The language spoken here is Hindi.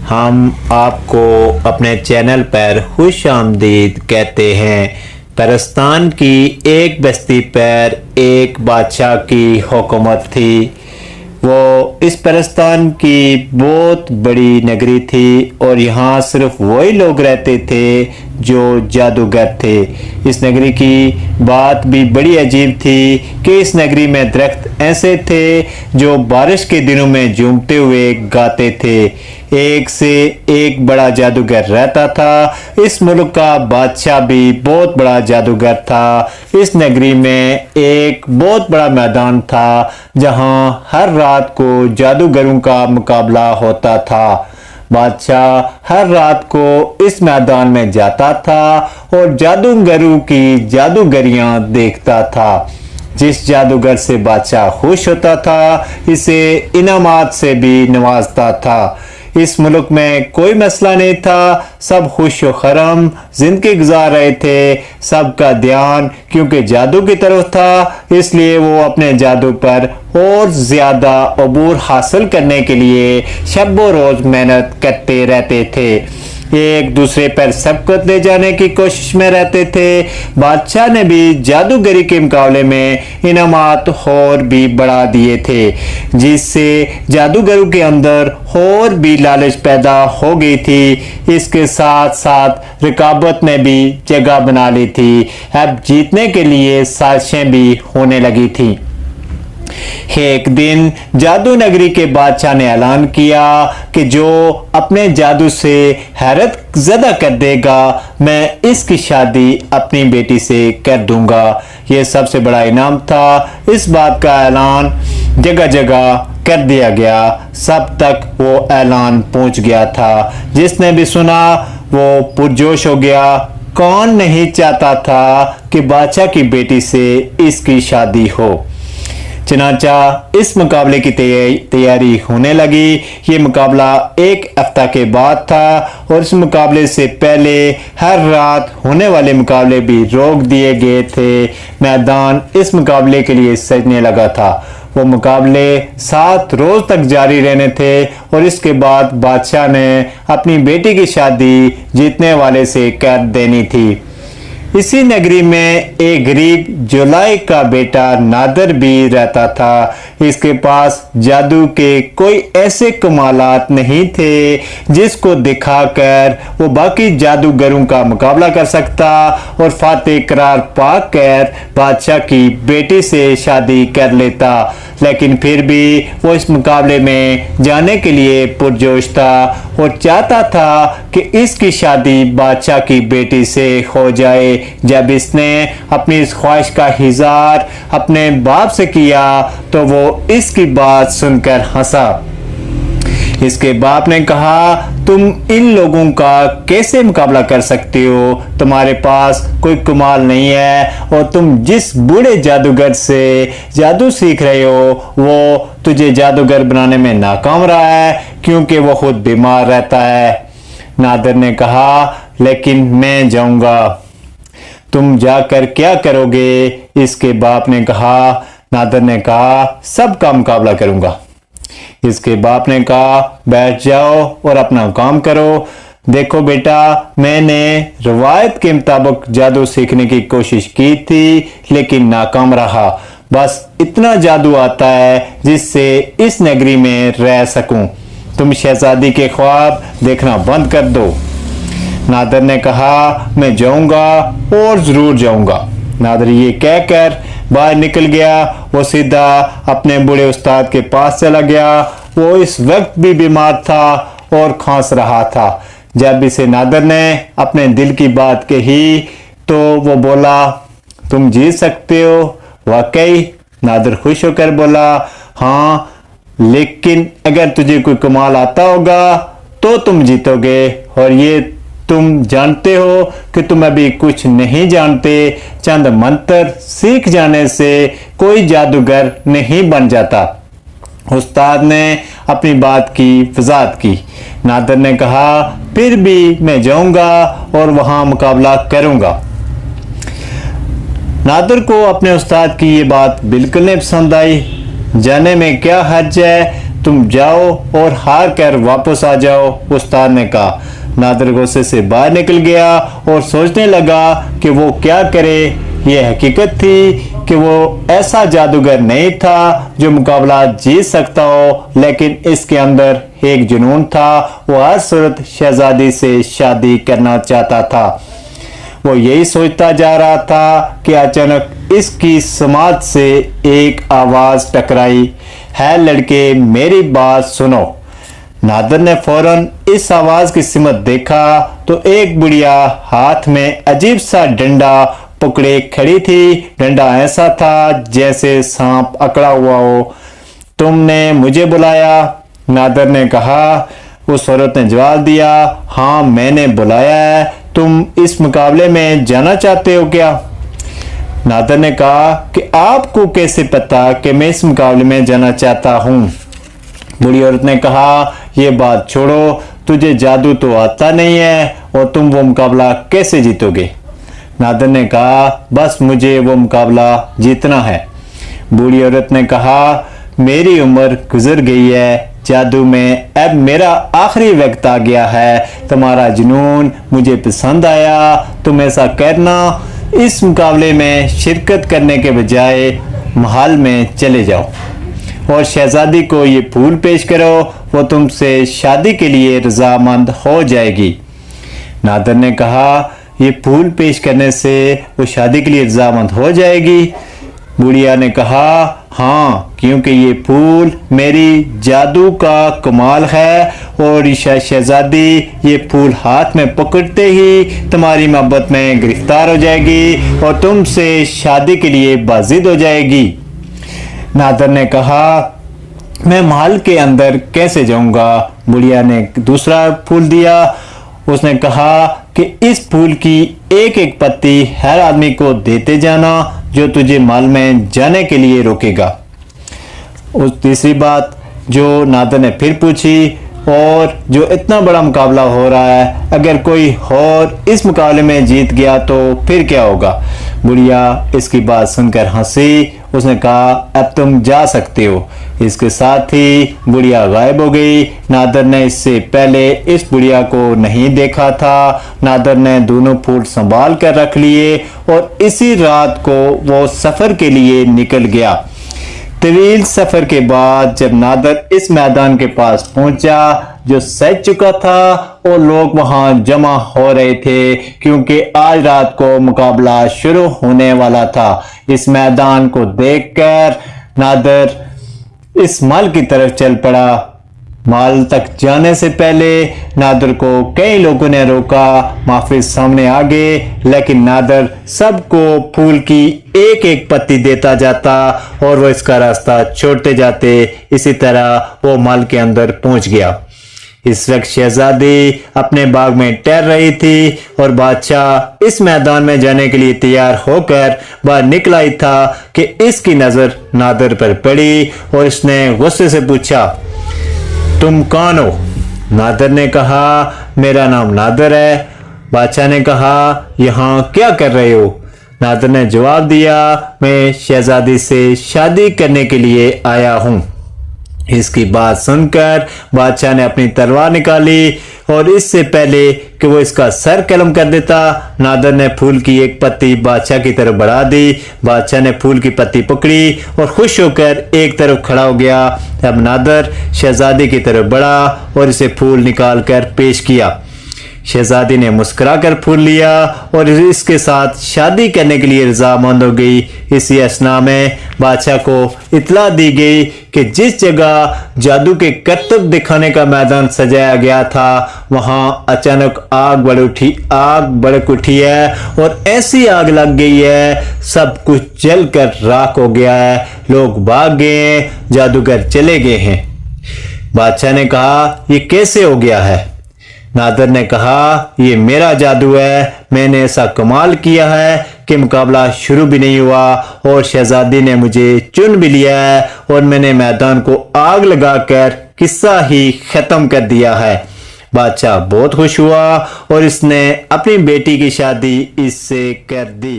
हम आपको अपने चैनल पर खुश आमदीद कहते हैं। परस्तान की एक बस्ती पर एक बादशाह की हुकूमत थी। वो इस परस्तान की बहुत बड़ी नगरी थी और यहाँ सिर्फ वही लोग रहते थे जो जादूगर थे। इस नगरी की बात भी बड़ी अजीब थी कि इस नगरी में दरख्त ऐसे थे जो बारिश के दिनों में झूमते हुए गाते थे। एक से एक बड़ा जादूगर रहता था। इस मुल्क का बादशाह भी बहुत बड़ा जादूगर था। इस नगरी में एक बहुत बड़ा मैदान था जहां हर रात को जादूगरों का मुकाबला होता था। बादशाह हर रात को इस मैदान में जाता था और जादूगरों की जादूगरियां देखता था। जिस जादूगर से बादशाह खुश होता था इसे इनामात से भी नवाजता था। इस मुल्क में कोई मसला नहीं था, सब खुश व खरम जिंदगी गुजार रहे थे। सबका ध्यान क्योंकि जादू की तरफ था, इसलिए वो अपने जादू पर और ज्यादा अबूर हासिल करने के लिए शब रोज मेहनत करते रहते थे। एक दूसरे पर सबकत ले जाने की कोशिश में रहते थे। बादशाह ने भी जादूगरी के मुकाबले में इनामात और भी बढ़ा दिए थे, जिससे जादूगरों के अंदर और भी लालच पैदा हो गई थी। इसके साथ साथ रिकाबत ने भी जगह बना ली थी। अब जीतने के लिए साजिशें भी होने लगी थी। एक दिन जादू नगरी के बादशाह ने ऐलान किया कि जो अपने जादू से हैरत ज़दा कर देगा मैं इसकी शादी अपनी बेटी से कर दूंगा। यह सबसे बड़ा इनाम था। इस बात का ऐलान जगह जगह कर दिया गया। सब तक वो ऐलान पहुंच गया था। जिसने भी सुना वो पुरजोश हो गया। कौन नहीं चाहता था कि बादशाह की बेटी से इसकी शादी हो। चनाचा इस मुकाबले की तैयारी होने लगी। ये मुकाबला एक हफ्ता के बाद था और इस मुकाबले से पहले हर रात होने वाले मुकाबले भी रोक दिए गए थे। मैदान इस मुकाबले के लिए सजने लगा था। वो मुकाबले 7 रोज तक जारी रहने थे और इसके बाद बादशाह ने अपनी बेटी की शादी जीतने वाले से कर देनी थी। इसी नगरी में एक गरीब जुलाई का बेटा नादर भी रहता था। इसके पास जादू के कोई ऐसे कमालात नहीं थे जिसको दिखाकर वो बाकी जादूगरों का मुकाबला कर सकता और फातेह करार पाकर बादशाह की बेटी से शादी कर लेता। लेकिन फिर भी वो इस मुकाबले में जाने के लिए पुरजोश था और चाहता था कि इसकी शादी बादशाह की बेटी से हो जाए। जब इसने अपनी इस ख्वाहिश का इज़हार अपने बाप से किया तो वो इसकी बात सुनकर हंसा। इसके बाप ने कहा, तुम इन लोगों का कैसे मुकाबला कर सकते हो? तुम्हारे पास कोई कमाल नहीं है और तुम जिस बूढ़े जादूगर से जादू सीख रहे हो वो तुझे जादूगर बनाने में नाकाम रहा है क्योंकि वो खुद बीमार रहता है। नादर ने कहा, लेकिन मैं जाऊंगा। तुम जाकर क्या करोगे? इसके बाप ने कहा। नादर ने कहा, सबका मुकाबला करूंगा। इसके बाप ने कहा, बैठ जाओ और अपना काम करो। देखो बेटा, मैंने रवायत के मुताबिक जादू सीखने की कोशिश की थी लेकिन नाकाम रहा। बस इतना जादू आता है जिससे इस नगरी में रह सकूं। तुम शहजादी के ख्वाब देखना बंद कर दो। नादर ने कहा, मैं जाऊंगा और जरूर जाऊंगा। नादर ये कहकर बाहर निकल गया। वो सीधा अपने बूढ़े उस्ताद के पास चला गया। वो इस वक्त भी बीमार था और खांस रहा था। जब इसे नादर ने अपने दिल की बात कही तो वो बोला, तुम जीत सकते हो। वाकई? नादर खुश होकर बोला, हाँ, लेकिन अगर तुझे कोई कमाल आता होगा तो तुम जीतोगे और ये तुम जानते हो कि तुम अभी कुछ नहीं जानते। चंद मंत्र सीख जाने से कोई जादूगर नहीं बन जाता। उस्ताद ने अपनी बात की वजाहत की। नादर ने कहा, फिर भी मैं जाऊंगा और वहां मुकाबला करूंगा। नादर को अपने उस्ताद की ये बात बिल्कुल नहीं पसंद आई। जाने में क्या हर्ज है, तुम जाओ और हार कर वापस आ जाओ। उस्ताद ने कहा। नादिर गुस्से से बाहर निकल गया और सोचने लगा कि वो क्या करे। यह हकीकत थी कि वो ऐसा जादूगर नहीं था जो मुकाबला जीत सकता हो, लेकिन इसके अंदर एक जुनून था। वो हर सूरत शहजादी से शादी करना चाहता था। वो यही सोचता जा रहा था कि अचानक इसकी समाज से एक आवाज टकराई, है लड़के मेरी बात सुनो। नादिर ने फौरन इस आवाज की सिमत देखा तो एक बुढ़िया हाथ में अजीब सा डंडा पकड़े खड़ी थी। डंडा ऐसा था जैसे सांप अकड़ा हुआ हो। तुमने मुझे बुलाया? नादिर ने कहा। उस औरत ने जवाब दिया, हाँ मैंने बुलाया है। तुम इस मुकाबले में जाना चाहते हो क्या? नादिर ने कहा कि आपको कैसे पता कि मैं इस मुकाबले में जाना चाहता हूँ? बूढ़ी औरत ने कहा, ये बात छोड़ो, तुझे जादू तो आता नहीं है और तुम वो मुकाबला कैसे जीतोगे? नादिर ने कहा, बस मुझे वो मुकाबला जीतना है। बूढ़ी औरत ने कहा, मेरी उम्र गुजर गई है, जादू में अब मेरा आखिरी वक्त आ गया है। तुम्हारा जुनून मुझे पसंद आया। तुम ऐसा करना, इस मुकाबले में शिरकत करने के बजाय महल में चले जाओ और शहजादी को ये फूल पेश करो। वो तुमसे शादी के लिए रजामंद हो जाएगी। नादिर ने कहा, ये फूल पेश करने से वो शादी के लिए रजामंद हो जाएगी? बुढ़िया ने कहा, हाँ, क्योंकि ये फूल मेरी जादू का कमाल है और शहजादी ये फूल हाथ में पकड़ते ही तुम्हारी मोहब्बत में गिरफ्तार हो जाएगी और तुमसे शादी के लिए बाजिद हो जाएगी। नादिर ने कहा, मैं महल के अंदर कैसे जाऊंगा? बुढ़िया ने दूसरा फूल दिया। उसने कहा कि इस फूल की एक एक पत्ती हर आदमी को देते जाना जो तुझे महल में जाने के लिए रोकेगा। उस तीसरी बात जो नादिर ने फिर पूछी, और जो इतना बड़ा मुकाबला हो रहा है, अगर कोई और इस मुकाबले में जीत गया तो फिर क्या होगा? बुढ़िया इसकी बात सुनकर हंसी। उसने कहा, अब तुम जा सकते हो। इसके साथ ही बुढ़िया गायब हो गई। नादिर ने इससे पहले इस बुढ़िया को नहीं देखा था। नादिर ने दोनों फूल संभाल कर रख लिए और इसी रात को वो सफर के लिए निकल गया। तवील सफर के बाद जब नादिर इस मैदान के पास पहुंचा जो सज चुका था और लोग वहां जमा हो रहे थे क्योंकि आज रात को मुकाबला शुरू होने वाला था। इस मैदान को देखकर नादिर इस महल की तरफ चल पड़ा। महल तक जाने से पहले नादिर को कई लोगों ने रोका। माफिज सामने आ गए, लेकिन नादिर सबको फूल की एक एक पत्ती देता जाता और वो इसका रास्ता छोड़ते जाते। इसी तरह वो महल के अंदर पहुंच गया। इस वक्त शहजादी अपने बाग में टहल रही थी और बादशाह इस मैदान में जाने के लिए तैयार होकर बाहर निकला ही था कि इसकी नजर नादिर पर पड़ी और इसने गुस्से से पूछा, तुम कौन हो? नादिर ने कहा, मेरा नाम नादिर है। बादशाह ने कहा, यहाँ क्या कर रहे हो? नादिर ने जवाब दिया, मैं शहजादी से शादी करने के लिए आया हूँ। इसकी बात सुनकर बादशाह ने अपनी तलवार निकाली और इससे पहले कि वो इसका सर कलम कर देता, नादिर ने फूल की एक पत्ती बादशाह की तरफ बढ़ा दी। बादशाह ने फूल की पत्ती पकड़ी और खुश होकर एक तरफ खड़ा हो गया। अब नादिर शहजादी की तरफ बढ़ा और इसे फूल निकाल कर पेश किया। शहजादी ने मुस्कुराकर फूल लिया और इसके साथ शादी करने के लिए रजामंद हो गई। इसी असना में बादशाह को इतला दी गई कि जिस जगह जादू के करतब दिखाने का मैदान सजाया गया था वहां अचानक आग भड़क उठी है और ऐसी आग लग गई है, सब कुछ जलकर राख हो गया है। लोग भाग गए हैं, जादूगर चले गए हैं। बादशाह ने कहा, ये कैसे हो गया है? नादिर ने कहा, ये मेरा जादू है। मैंने ऐसा कमाल किया है कि मुकाबला शुरू भी नहीं हुआ और शहजादी ने मुझे चुन भी लिया है और मैंने मैदान को आग लगाकर किस्सा ही खत्म कर दिया है। बादशाह बहुत खुश हुआ और इसने अपनी बेटी की शादी इससे कर दी।